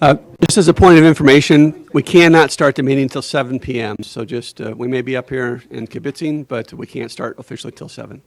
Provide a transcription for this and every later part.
Just as a point of information, we cannot start the meeting until 7 p.m. So just, we may be up here in kibitzing, but we can't start officially till 7.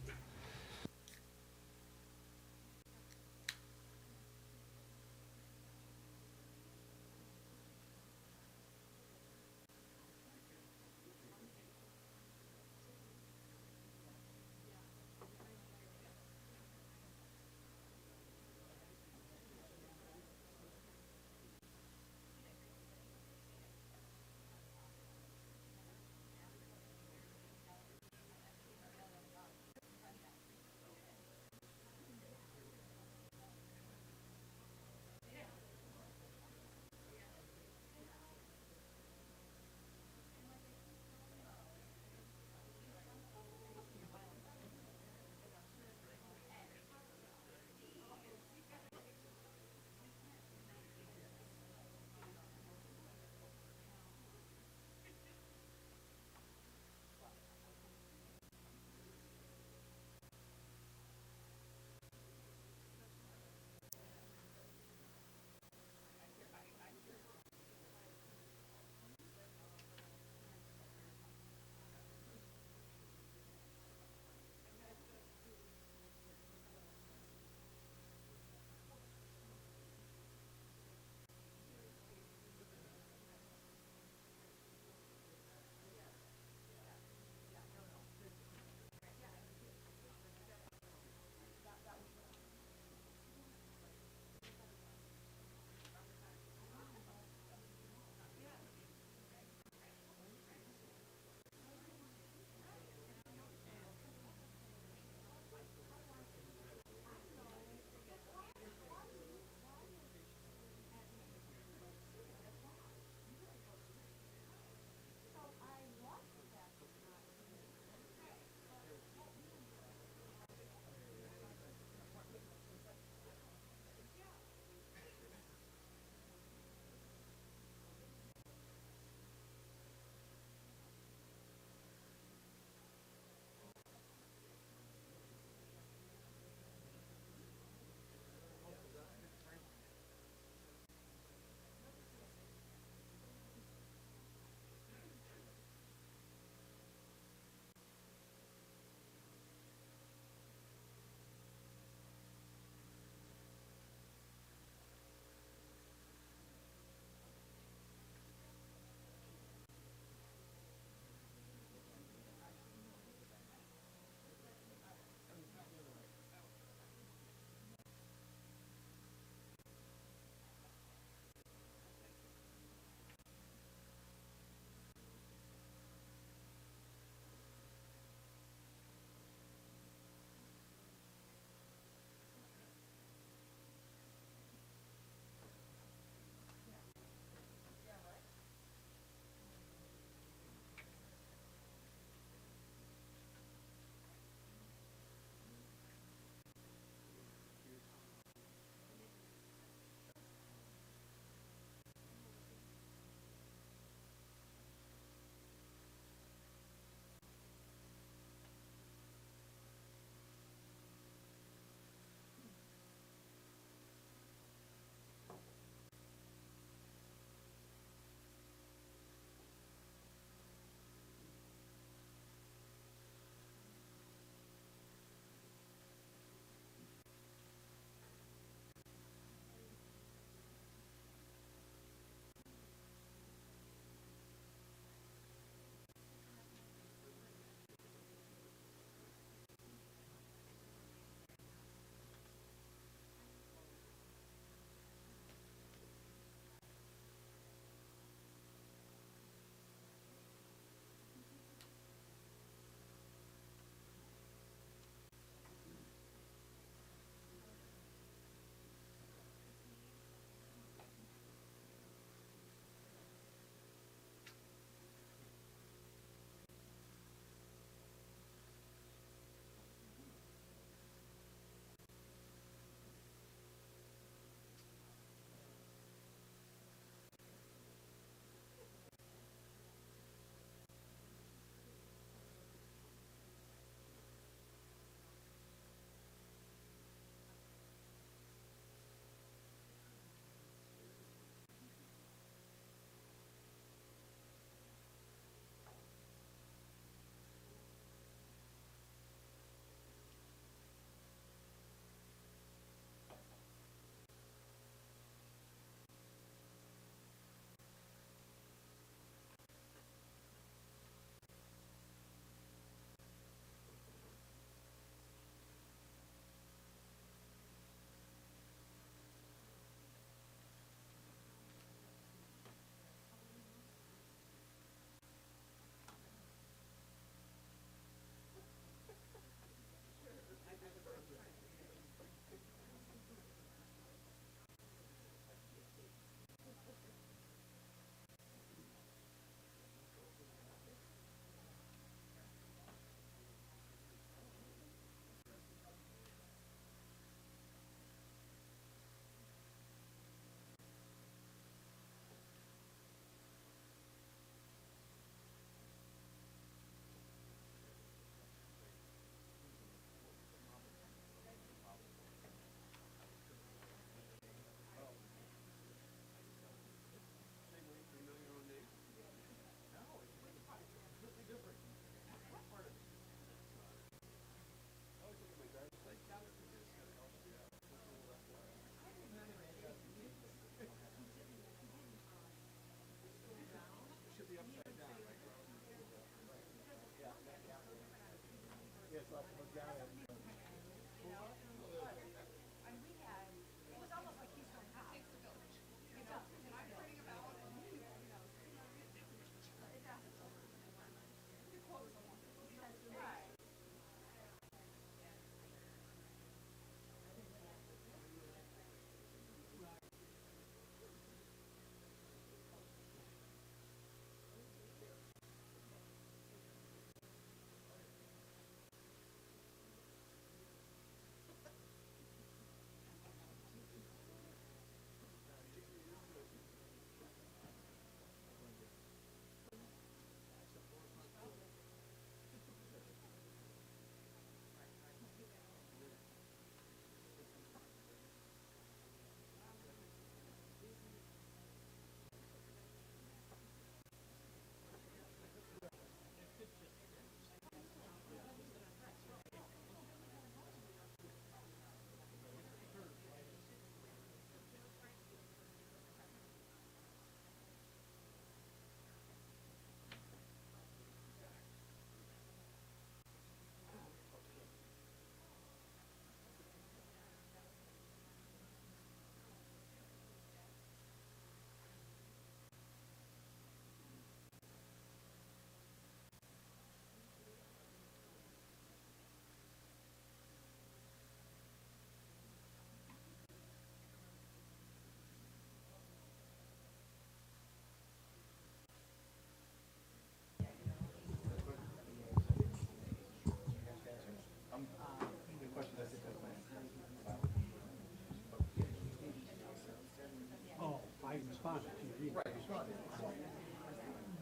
responded to your email. Right, responded.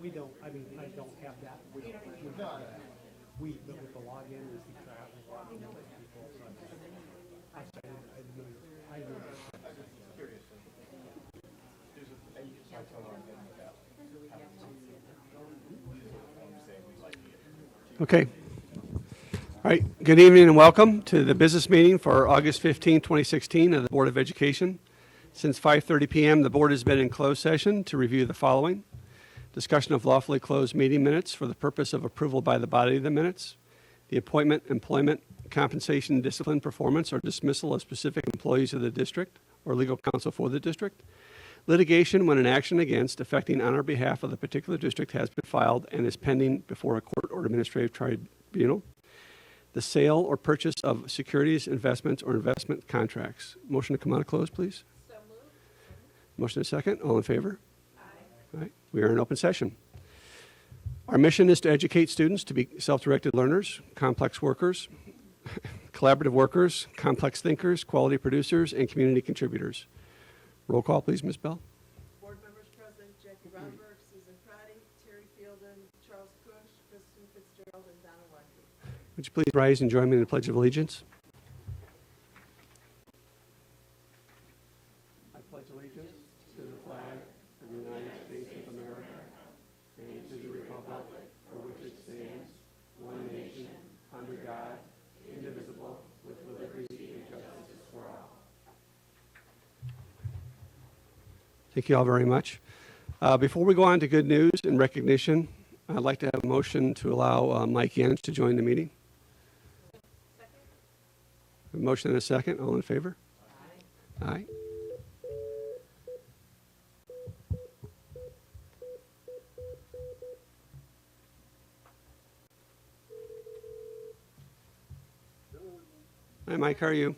We don't, I mean, I don't have that. We don't have that. But with the login, we keep track of login with people. So I know. Curious. Okay. All right. Good evening and welcome to the business meeting for August 15, 2016 of the Board of Education. Since 5:30 p.m., the board has been in closed session to review the following: discussion of lawfully closed meeting minutes for the purpose of approval by the body of the minutes, the appointment, employment, compensation, discipline, performance, or dismissal of specific employees of the district or legal counsel for the district, litigation when an action against affecting on or behalf of the particular district has been filed and is pending before a court or administrative tribunal, the sale or purchase of securities, investments, or investment contracts. Motion to come out of close, please. So moved. Motion and second. All in favor? All right, we are in open session. Our mission is to educate students to be self-directed learners, complex workers, collaborative workers, complex thinkers, quality producers, and community contributors. Roll call, please, Ms. Bell. Board members present: Jackie Romberg, Susan Pratty, Terry Fielden, Charles Cush, Kristen Fitzgerald, and Donna Leckie. Would you please rise and join me in the Pledge of Allegiance? I pledge allegiance to the flag of the United States of America and to the republic for which it stands, one nation, under God, indivisible, with liberty and justice for all. Thank you all very much. Before we go on to good news and recognition, I'd like to have a motion to allow Mike Jens to join the meeting. Second. A motion and a second. All in favor? Aye. Aye. Hi, Mike. How are you?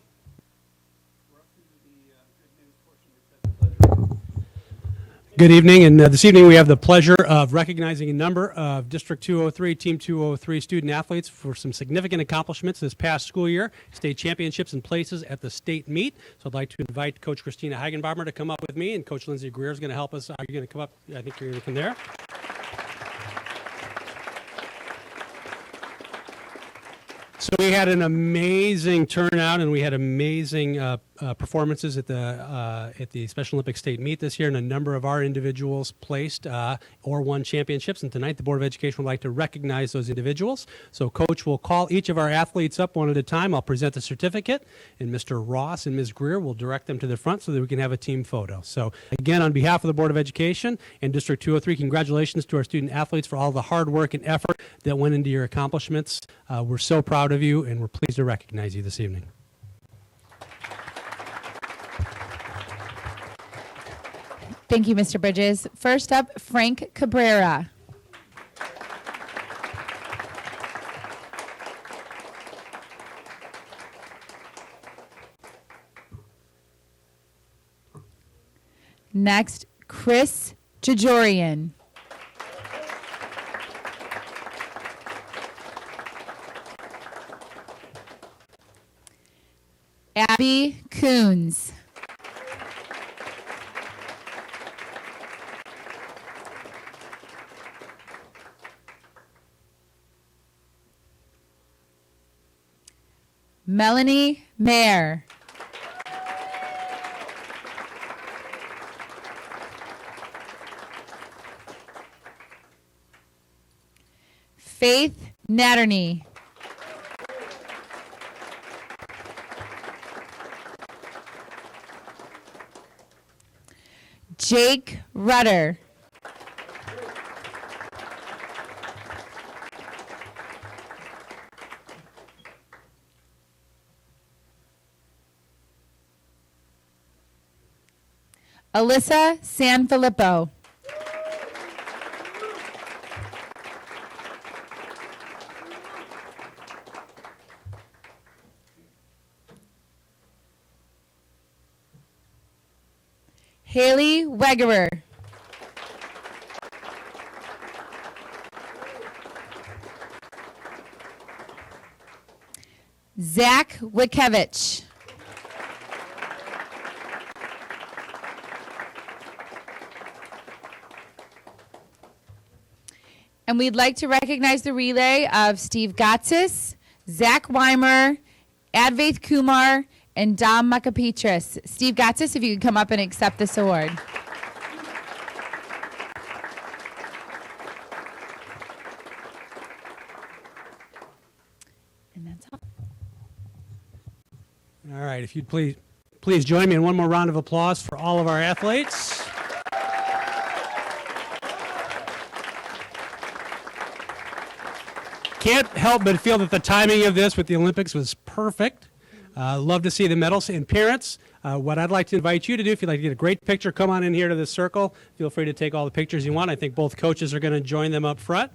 Good evening, and this evening we have the pleasure of recognizing a number of District 203, Team 203 student athletes for some significant accomplishments this past school year, state championships and places at the state meet. So I'd like to invite Coach Christina Hagenbarmer to come up with me, and Coach Lindsay Greer is going to help us. Are you going to come up? I think you're going to come there. So we had an amazing turnout, and we had amazing performances at the Special Olympics state meet this year, and a number of our individuals placed or won championships. And tonight, the Board of Education would like to recognize those individuals. So Coach will call each of our athletes up one at a time. I'll present the certificate, and Mr. Ross and Ms. Greer will direct them to the front so that we can have a team photo. So again, on behalf of the Board of Education and District 203, congratulations to our student athletes for all the hard work and effort that went into your accomplishments. We're so proud of you, and we're pleased to recognize you this evening. Thank you, Mr. Bridges. First up, Frank Cabrera. Next, Chris Jajorian. Abby Coons. Melanie Mayer. Faith Natterney. Jake Rudder. Alyssa Sanfilippo. Haley Wegerer. Zach Wikevich. And we'd like to recognize the relay of Steve Gotsis, Zach Weimer, Advaith Kumar, and Dom Makapetris. Steve Gotsis, if you could come up and accept this award. And that's all. All right, if you'd please join me in one more round of applause for all of our athletes. Can't help but feel that the timing of this with the Olympics was perfect. Love to see the medals. And parents, what I'd like to invite you to do, if you'd like to get a great picture, come on in here to the circle. Feel free to take all the pictures you want. I think both coaches are going to join them up front.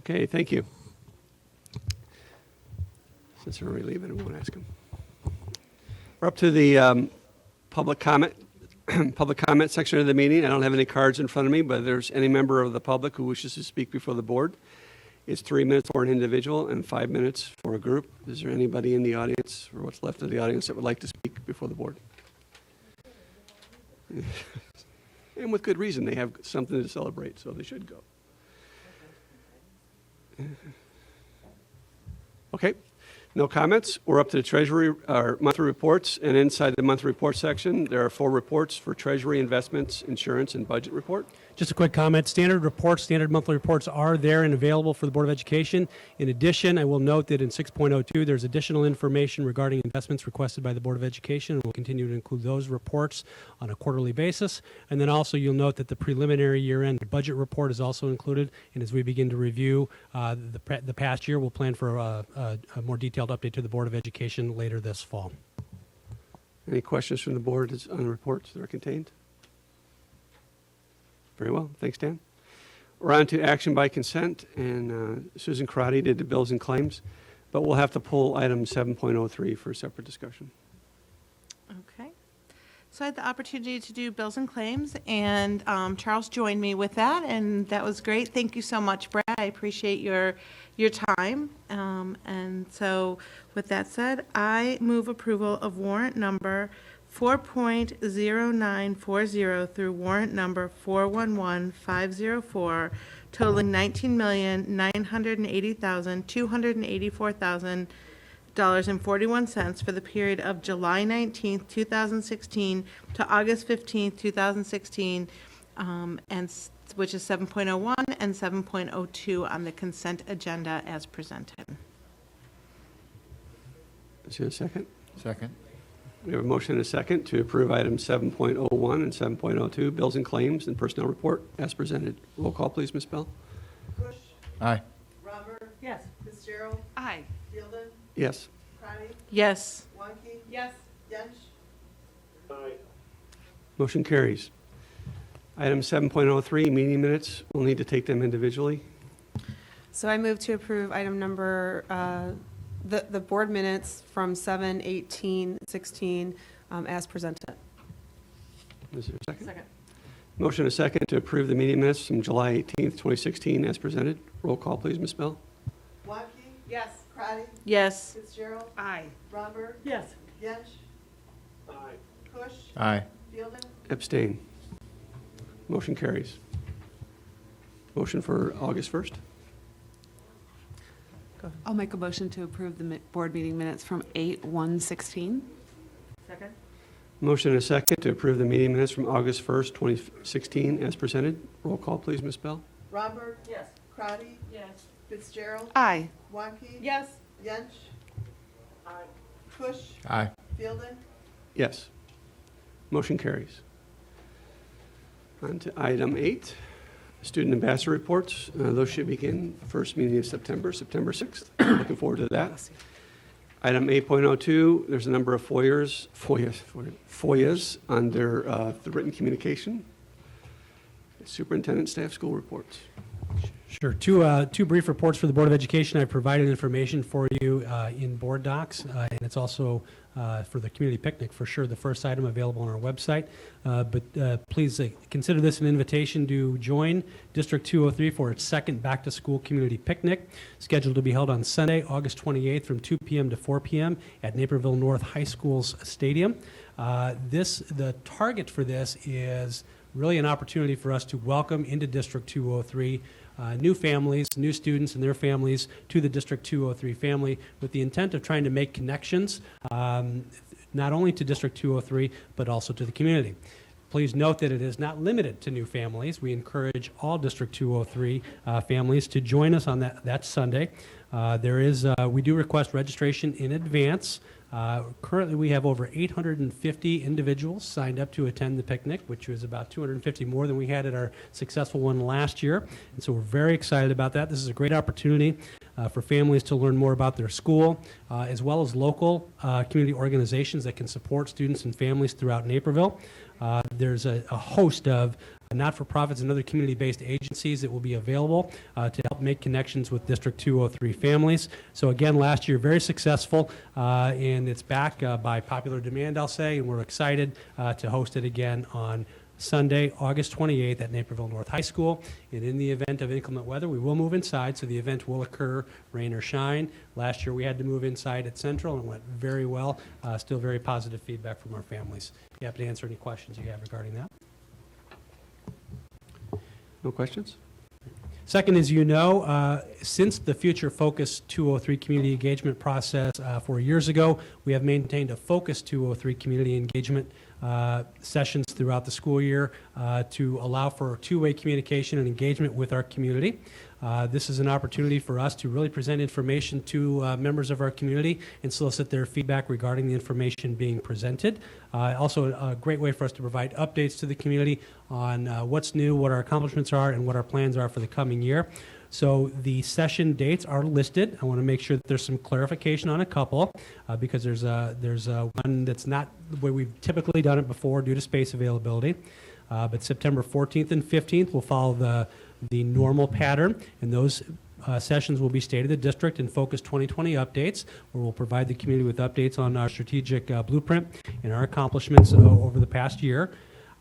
Okay, thank you. Since we're leaving, I won't ask him. We're up to the public comment section of the meeting. I don't have any cards in front of me, but if there's any member of the public who wishes to speak before the board, it's 3 minutes for an individual and 5 minutes for a group. Is there anybody in the audience, or what's left of the audience, that would like to speak before the board? And with good reason. They have something to celebrate, so they should go. Okay, no comments. We're up to the Treasury, our monthly reports, and inside the monthly report section, there are 4 reports for Treasury, investments, insurance, and budget report. Just a quick comment. Standard monthly reports are there and available for the Board of Education. In addition, I will note that in 6.02, there's additional information regarding investments requested by the Board of Education, and we'll continue to include those reports on a quarterly basis. And then also, you'll note that the preliminary year-end budget report is also included. And as we begin to review the past year, we'll plan for a more detailed update to the Board of Education later this fall. Any questions from the board on the reports that are contained? Very well. Thanks, Dan. We're on to action by consent, and Susan Karate did the bills and claims, but we'll have to pull item 7.03 for a separate discussion. Okay. So I had the opportunity to do bills and claims, and Charles joined me with that, and that was great. Thank you so much, Brad. I appreciate your time. And so with that said, I move approval of warrant number 4.0940 through warrant number 411504, totaling $19,980,284,000.41 for the period of July 19th, 2016 to August 15th, 2016, which is 7.01 and 7.02 on the consent agenda as presented. Is there a second? Second. We have a motion and a second to approve items 7.01 and 7.02, bills and claims and personnel report as presented. Roll call, please, Ms. Bell. Bush. Aye. Robert. Yes. Fitzgerald. Aye. Fielden. Yes. Prady. Yes. Wonky. Yes. Dench. Motion carries. Item 7.03, meeting minutes. We'll need to take them individually. So I move to approve item number, the board minutes from 7/18/16 as presented. Is there a second? Second. Motion and a second to approve the meeting minutes from July 18th, 2016 as presented. Roll call, please, Ms. Bell. Waukee? Yes. Crotty? Yes. Fitzgerald? Aye. Robert? Yes. Yench? Aye. Kush? Aye. Fielding? Abstain. Motion carries. Motion for August 1st. I'll make a motion to approve the board meeting minutes from 8/1/16. Second? Motion and a second to approve the meeting minutes from August 1st, 2016 as presented. Roll call, please, Ms. Bell. Robert? Yes. Crotty? Yes. Fitzgerald? Aye. Waukee? Yes. Yench? Aye. Kush? Aye. Fielding? Yes. Motion carries. On to item 8, student ambassador reports. Those should begin first meeting of September 6th. Looking forward to that. Item 8.02, there's a number of FOIAs under the written communication. Superintendent staff school reports. Sure. Two brief reports for the Board of Education. I've provided information for you in board docs, and it's also for the community picnic for sure. The first item available on our website. But please consider this an invitation to join District 203 for its second back-to-school community picnic, scheduled to be held on Sunday, August 28th from 2 p.m. to 4 p.m. at Naperville North High School's stadium. The target for this is really an opportunity for us to welcome into District 203 new families, new students and their families to the District 203 family with the intent of trying to make connections not only to District 203 but also to the community. Please note that it is not limited to new families. We encourage all District 203 families to join us on that Sunday. We do request registration in advance. Currently, we have over 850 individuals signed up to attend the picnic, which was about 250 more than we had at our successful one last year. And so we're very excited about that. This is a great opportunity for families to learn more about their school, as well as local community organizations that can support students and families throughout Naperville. There's a host of not-for-profits and other community-based agencies that will be available to help make connections with District 203 families. So again, last year, very successful, and it's back by popular demand, I'll say, and we're excited to host it again on Sunday, August 28th at Naperville North High School. And in the event of inclement weather, we will move inside, so the event will occur rain or shine. Last year, we had to move inside at Central, and it went very well. Still very positive feedback from our families. You happy to answer any questions you have regarding that. No questions? Second, as you know, since the Future Focus 203 community engagement process 4 years ago, we have maintained a Focus 203 community engagement sessions throughout the school year to allow for two-way communication and engagement with our community. This is an opportunity for us to really present information to members of our community and solicit their feedback regarding the information being presented. Also, a great way for us to provide updates to the community on what's new, what our accomplishments are, and what our plans are for the coming year. So the session dates are listed. I want to make sure that there's some clarification on a couple because there's one that's not the way we've typically done it before due to space availability. But September 14th and 15th will follow the normal pattern, and those sessions will be State of the District and Focus 2020 updates, where we'll provide the community with updates on our strategic blueprint and our accomplishments over the past year.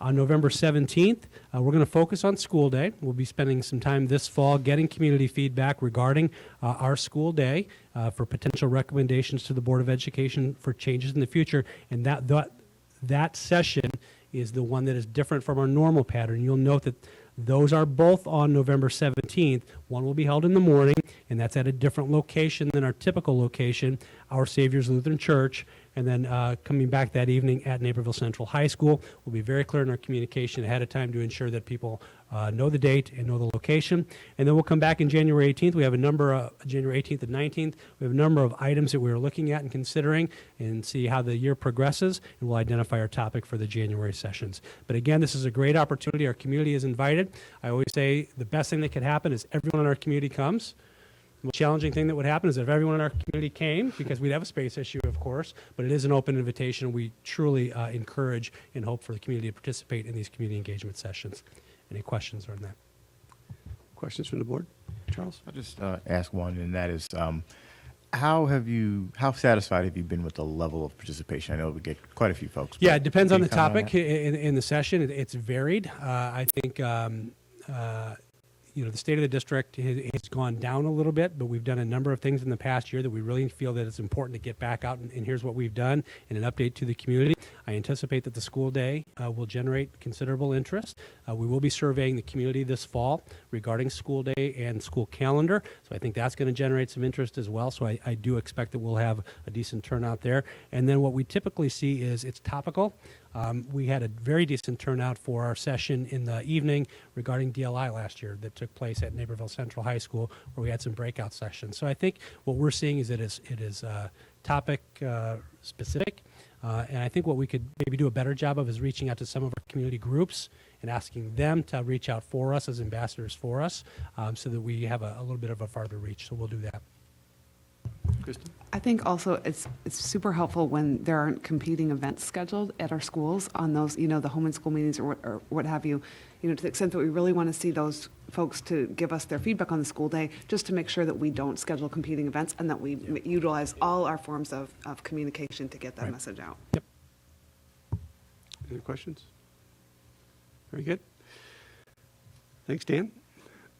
On November 17th, we're going to focus on school day. We'll be spending some time this fall getting community feedback regarding our school day for potential recommendations to the Board of Education for changes in the future, and that session is the one that is different from our normal pattern. You'll note that those are both on November 17th. One will be held in the morning, and that's at a different location than our typical location, Our Savior's Lutheran Church. And then coming back that evening at Naperville Central High School. We'll be very clear in our communication ahead of time to ensure that people know the date and know the location. And then we'll come back in January 18th. We have a number, January 18th and 19th, we have a number of items that we're looking at and considering and see how the year progresses, and we'll identify our topic for the January sessions. But again, this is a great opportunity. Our community is invited. I always say the best thing that could happen is everyone in our community comes. The most challenging thing that would happen is if everyone in our community came, because we'd have a space issue, of course, but it is an open invitation. We truly encourage and hope for the community to participate in these community engagement sessions. Any questions on that? Questions from the board? Charles? I'll just ask one, and that is, How satisfied have you been with the level of participation? I know we get quite a few folks. Yeah, but it depends on can the you comment topic in the session. It's varied. I think the state of the district has gone down a little bit, but we've done a number of things in the past year that we really feel that it's important to get back out, and here's what we've done, and an update to the community. I anticipate that the school day will generate considerable interest. We will be surveying the community this fall regarding school day and school calendar, so I think that's going to generate some interest as well, so I do expect that we'll have a decent turnout there. And then what we typically see is it's topical. We had a very decent turnout for our session in the evening regarding DLI last year that took place at Naperville Central High School, where we had some breakout sessions. So I think what we're seeing is it is topic specific, and I think what we could maybe do a better job of is reaching out to some of our community groups and asking them to reach out for us as ambassadors for us, so that we have a little bit of a farther reach. So we'll do that. Kristen? I think also it's super helpful when there aren't competing events scheduled at our schools on those, the home and school meetings or what have you, to the extent that we really want to see those folks to give us their feedback on the school day, just to make sure that we don't schedule competing events and that we utilize all our forms of communication to get that Right. message out. Yep. Any questions? Very good. Thanks, Dan.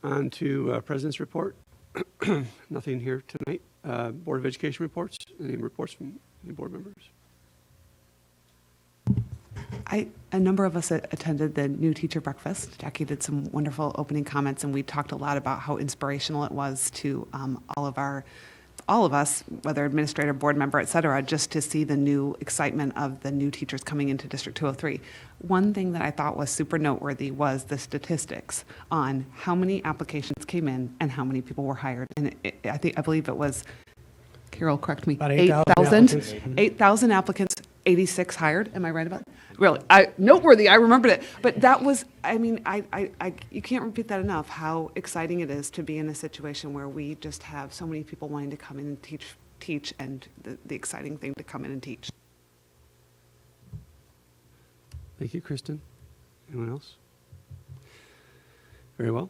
On to President's report. Nothing here tonight. Board of Education reports. Any reports from any board members? A number of us attended the new teacher breakfast. Jackie did some wonderful opening comments, and we talked a lot about how inspirational it was to all of us, whether administrator, board member, et cetera, just to see the new excitement of the new teachers coming into District 203. One thing that I thought was super noteworthy was the statistics on how many applications came in and how many people were hired. And I believe it was, Carol, correct me, About 8,000 applicants. 8,000 applicants, 86 hired. Am I right about that? Really, noteworthy. I remembered it. But that was, you can't repeat that enough, how exciting it is to be in a situation where we just have so many people wanting to come in and teach, and the exciting thing to come in and teach. Thank you, Kristen. Anyone else? Very well.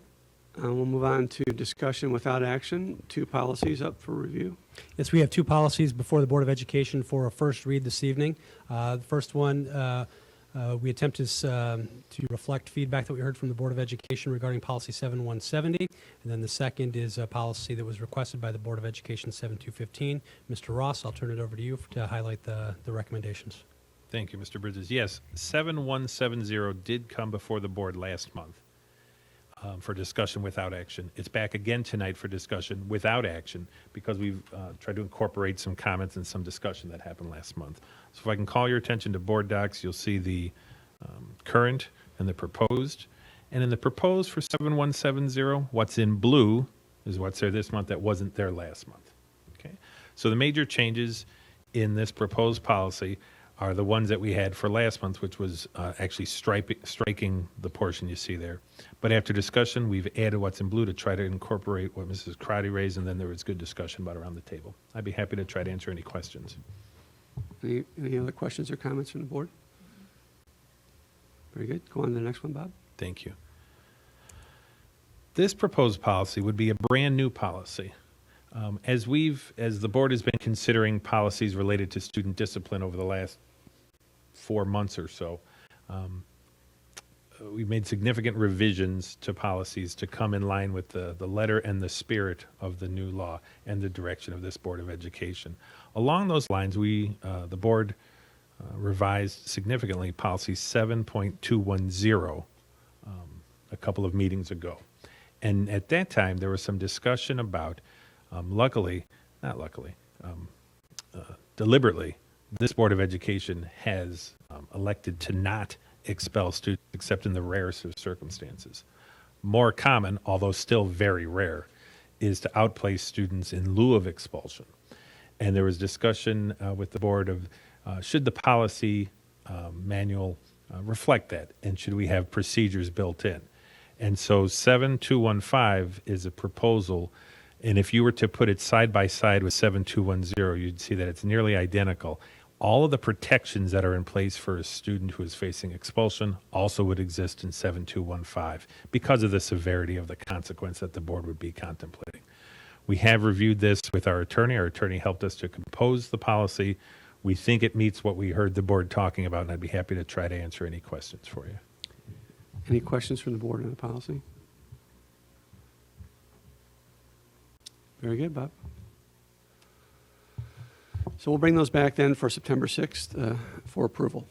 We'll move on to discussion without action. 2 policies up for review. Yes, we have 2 policies before the Board of Education for a first read this evening. The first one, we attempted to reflect feedback that we heard from the Board of Education regarding Policy 7170. And then the second is a policy that was requested by the Board of Education 7215. Mr. Ross, I'll turn it over to you to highlight the recommendations. Thank you, Mr. Bridges. Yes, 7170 did come before the board last month for discussion without action. It's back again tonight for discussion without action because we've tried to incorporate some comments and some discussion that happened last month. So if I can call your attention to board docs, you'll see the current and the proposed. And in the proposed for 7170, what's in blue is what's there this month that wasn't there last month. Okay. So the major changes in this proposed policy are the ones that we had for last month, which was actually striking the portion you see there. But after discussion, we've added what's in blue to try to incorporate what Mrs. Crotty raised, and then there was good discussion about around the table. I'd be happy to try to answer any questions. Any other questions or comments from the board? Very good. Go on to the next one, Bob. Thank you. This proposed policy would be a brand new policy. As the board has been considering policies related to student discipline over the last 4 months or so, we've made significant revisions to policies to come in line with the letter and the spirit of the new law and the direction of this Board of Education. Along those lines, the board revised significantly policy 7.210 a couple of meetings ago. And at that time, there was some discussion about deliberately, this Board of Education has elected to not expel students except in the rarest of circumstances. More common, although still very rare, is to outplace students in lieu of expulsion. And there was discussion with the board of should the policy manual reflect that, and should we have procedures built in? And so 7215 is a proposal. And if you were to put it side by side with 7210, you'd see that it's nearly identical. All of the protections that are in place for a student who is facing expulsion also would exist in 7215 because of the severity of the consequence that the board would be contemplating. We have reviewed this with our attorney. Our attorney helped us to compose the policy. We think it meets what we heard the board talking about, and I'd be happy to try to answer any questions for you. Any questions from the board on the policy? Very good, Bob. So we'll bring those back then for September 6th for approval.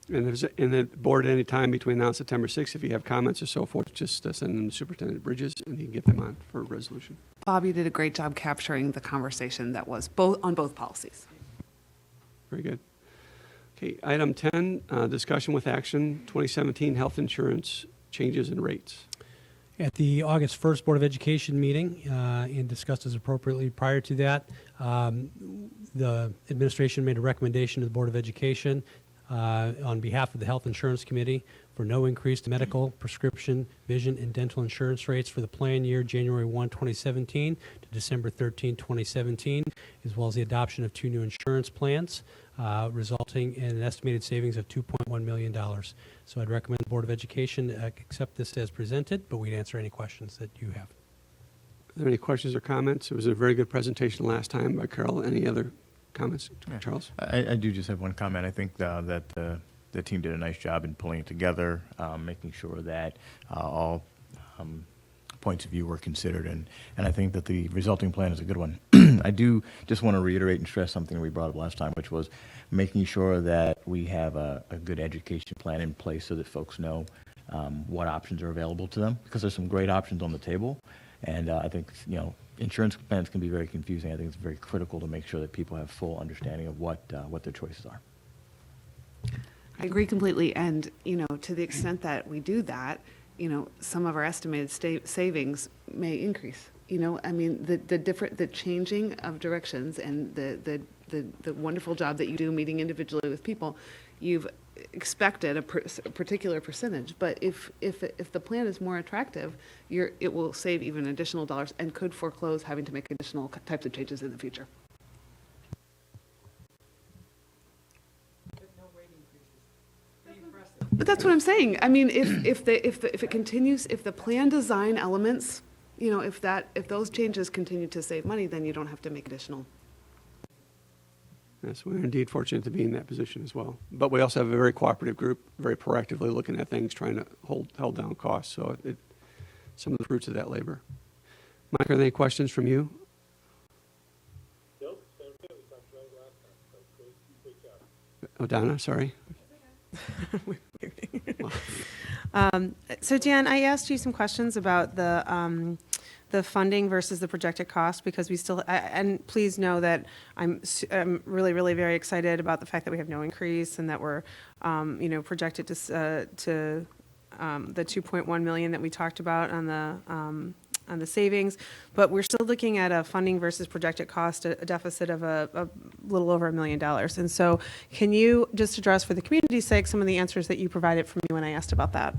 And the board at any time between now and September 6th, if you have comments or so forth, just send them to Superintendent Bridges and he can get them on for resolution. Bob, you did a great job capturing the conversation that was both on both policies. Very good. Okay, item 10, discussion with action, 2017 health insurance changes and rates. At the August 1st Board of Education meeting, and discussed as appropriately prior to that, the administration made a recommendation to the Board of Education on behalf of the Health Insurance Committee for no increase to medical, prescription, vision, and dental insurance rates for the plan year January 1, 2017 to December 13, 2017, as well as the adoption of 2 new insurance plans, resulting in an estimated savings of $2.1 million. So I'd recommend the Board of Education accept this as presented, but we'd answer any questions that you have. Are there any questions or comments? It was a very good presentation last time by Carol. Any other comments, Charles? I do just have one comment. I think that the team did a nice job in pulling it together, making sure that all points of view were considered, and I think that the resulting plan is a good one. I do just want to reiterate and stress something we brought up last time, which was making sure that we have a good education plan in place so that folks know what options are available to them, because there's some great options on the table, and I think, insurance plans can be very confusing. I think it's very critical to make sure that people have full understanding of what their choices are. I agree completely, and, to the extent that we do that, some of our estimated savings may increase. The changing of directions and the wonderful job that you do meeting individually with people, you've expected a particular percentage, but if the plan is more attractive, it will save even additional dollars and could foreclose having to make additional types of changes in the future. But that's what I'm saying. I mean, if it continues, if the plan design elements, if those changes continue to save money, then you don't have to make additional. Yes, we're indeed fortunate to be in that position as well. But we also have a very cooperative group, very proactively looking at things, trying to hold down costs. So some of the fruits of that labor. Mike, are there any questions from you? Nope, sounds good. We talked about it last time, so great job. Oh, Donna, sorry. So Dan, I asked you some questions about the funding versus the projected cost, because we still, and please know that I'm really, really very excited about the fact that we have no increase and that we're, projected to the 2.1 million that we talked about on the savings, but we're still looking at a funding versus projected cost, a deficit of a little over $1 million. And so can you just address, for the community's sake, some of the answers that you provided for me when I asked about that?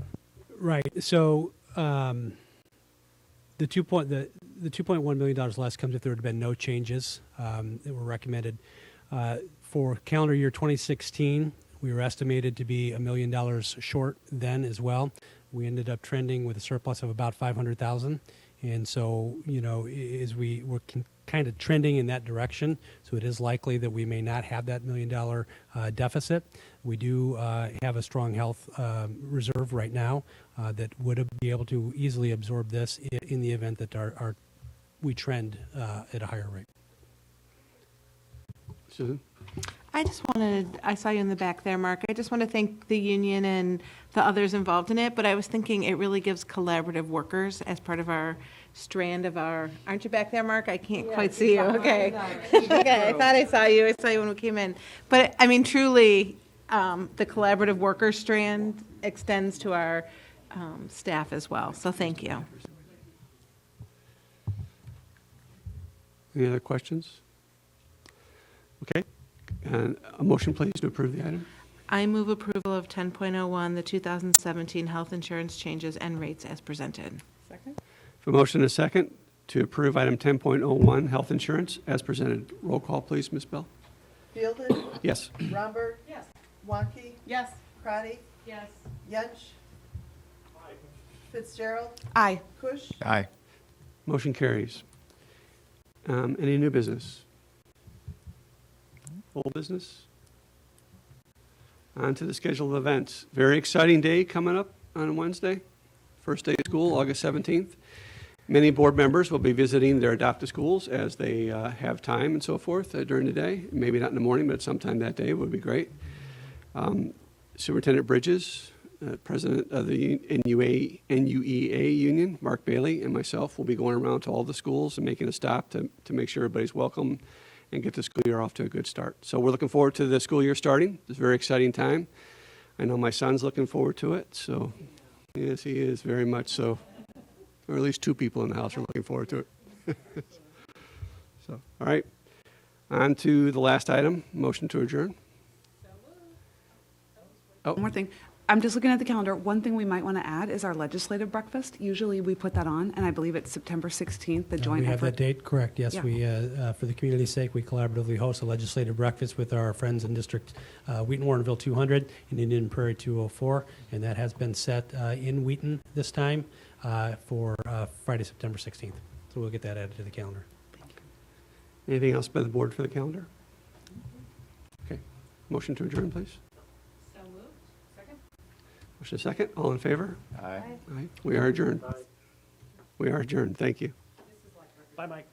Right. So the $2.1 million less comes if there had been no changes that were recommended. For calendar year 2016, we were estimated to be $1 million short then as well. We ended up trending with a surplus of about $500,000. And so, as we were kind of trending in that direction, so it is likely that we may not have that $1 million deficit. We do have a strong health reserve right now that would be able to easily absorb this in the event that we trend at a higher rate. Susan? I saw you in the back there, Mark. I just want to thank the union and the others involved in it, but I was thinking it really gives collaborative workers as part of our strand of our, aren't you back there, Mark? I can't quite see you. Okay. Okay, I thought I saw you. I saw you when we came in. But, I mean, truly, the collaborative worker strand extends to our staff as well. So thank you. Any other questions? Okay. And a motion, please, to approve the item. I move approval of 10.01, the 2017 health insurance changes and rates as presented. Second? For motion and a second to approve item 10.01, health insurance, as presented. Roll call, please, Ms. Bell. Fielden, Yes. Romberg. Yes. Wanke, Yes. Crotty, Yes. Yench. Fitzgerald, Aye. Kush, Aye. Motion carries. Any new business? Old business? On to the schedule of events. Very exciting day coming up on Wednesday. First day of school, August 17th. Many board members will be visiting their adopted schools as they have time and so forth during the day. Maybe not in the morning, but sometime that day would be great. Superintendent Bridges, President of the NUEA Union, Mark Bailey, and myself will be going around to all the schools and making a stop to make sure everybody's welcome and get the school year off to a good start. So we're looking forward to the school year starting. It's a very exciting time. I know my son's looking forward to it, so yes, he is very much so. Or at least two people in the house are looking forward to it. So, all right. On to the last item, motion to adjourn. One more thing. I'm just looking at the calendar. One thing we might want to add is our legislative breakfast. Usually we put that on, and I believe it's September 16th, the joint We have that effort. date, correct, yes. Yeah. We, for the community's sake, we collaboratively host a legislative breakfast with our friends in District Wheaton, Warrenville 200 and Indian Prairie 204, and that has been set in Wheaton this time for Friday, September 16th. So we'll get that added to the calendar. Anything else by the board for the calendar? Okay. Motion to adjourn, please. So moved. Second. Motion second. All in favor? Aye. Aye. We are adjourned. We are adjourned. Thank you. Bye, Mike.